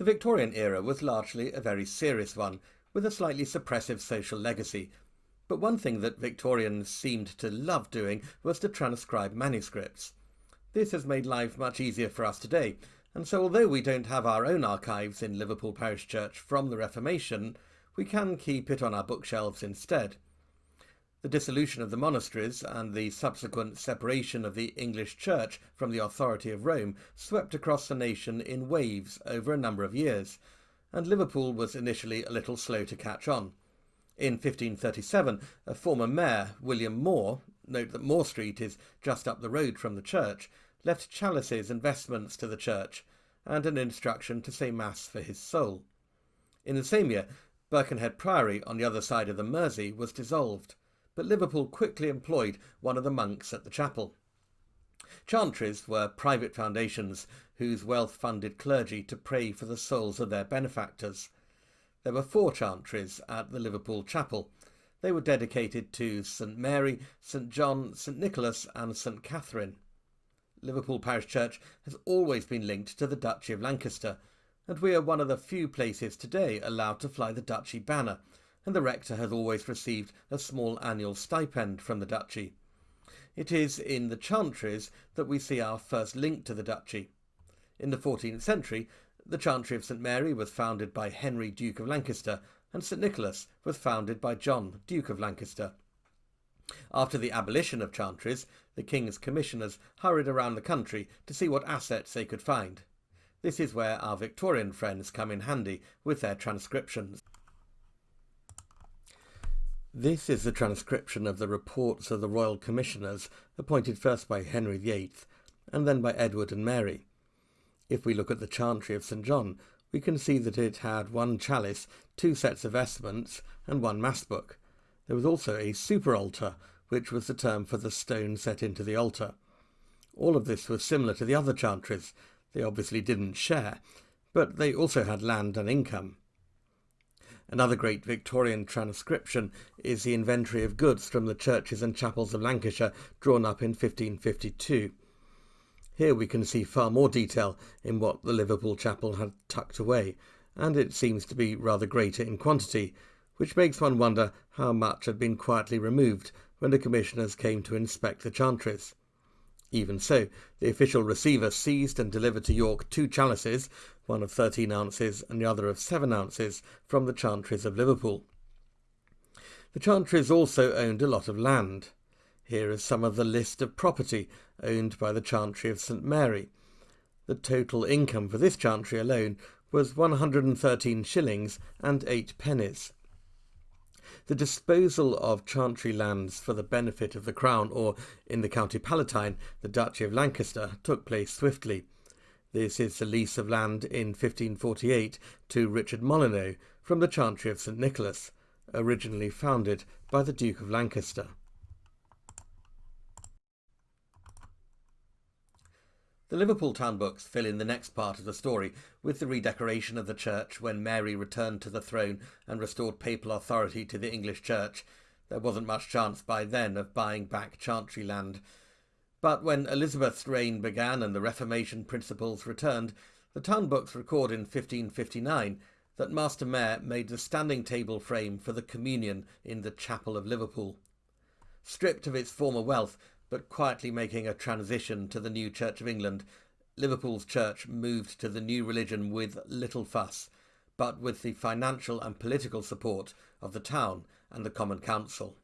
The Victorian era was largely a very serious one, with a slightly suppressive social legacy. But one thing that Victorians seemed to love doing was to transcribe manuscripts. This has made life much easier for us today, and so although we don't have our own archives in Liverpool Parish Church from the Reformation, we can keep it on our bookshelves instead. The dissolution of the monasteries and the subsequent separation of the English Church from the authority of Rome swept across the nation in waves over a number of years, and Liverpool was initially a little slow to catch on. In 1537, a former mayor, William Moore, note that Moore Street is just up the road from the church, left chalices and vestments to the church, and an instruction to say Mass for his soul. In the same year, Birkenhead Priory on the other side of the Mersey was dissolved, but Liverpool quickly employed one of the monks at the chapel. Chantries were private foundations whose wealth funded clergy to pray for the souls of their benefactors. There were 4 chantries at the Liverpool chapel. They were dedicated to St Mary, St John, St Nicholas and St Catherine. Liverpool Parish Church has always been linked to the Duchy of Lancaster, and we are one of the few places today allowed to fly the Duchy banner, and the Rector has always received a small annual stipend from the Duchy. It is in the chantries that we see our first link to the Duchy. In the 14th century, the Chantry of St Mary was founded by Henry, Duke of Lancaster, and St Nicholas was founded by John, Duke of Lancaster. After the abolition of chantries, the King's commissioners hurried around the country to see what assets they could find. This is where our Victorian friends come in handy with their transcriptions. This is the transcription of the reports of the Royal Commissioners, appointed first by Henry VIII and then by Edward and Mary. If we look at the Chantry of St John, we can see that it had 1 chalice, 2 sets of vestments and 1 mass book. There was also a super altar, which was the term for the stone set into the altar. All of this was similar to the other chantries. They obviously didn't share, but they also had land and income. Another great Victorian transcription is the Inventory of Goods from the churches and chapels of Lancashire, drawn up in 1552. Here we can see far more detail in what the Liverpool chapel had tucked away, and it seems to be rather greater in quantity, which makes one wonder how much had been quietly removed when the commissioners came to inspect the chantries. Even so, the official receiver seized and delivered to York 2 chalices, one of 13 ounces and the other of 7 ounces, from the chantries of Liverpool. The chantries also owned a lot of land. Here is some of the list of property owned by the Chantry of St Mary. The total income for this chantry alone was 113 shillings and 8 pennies. The disposal of chantry lands for the benefit of the Crown, or in the County Palatine, the Duchy of Lancaster, took place swiftly. This is the lease of land in 1548 to Richard Molyneux from the Chantry of St Nicholas, originally founded by the Duke of Lancaster. The Liverpool town books fill in the next part of the story with the redecoration of the church when Mary returned to the throne and restored papal authority to the English Church. There wasn't much chance by then of buying back chantry land. But when Elizabeth's reign began and the Reformation principles returned, the town books record in 1559 that Master Mayor made the standing table frame for the communion in the Chapel of Liverpool. Stripped of its former wealth, but quietly making a transition to the new Church of England, Liverpool's church moved to the new religion with little fuss, but with the financial and political support of the town and the Common Council.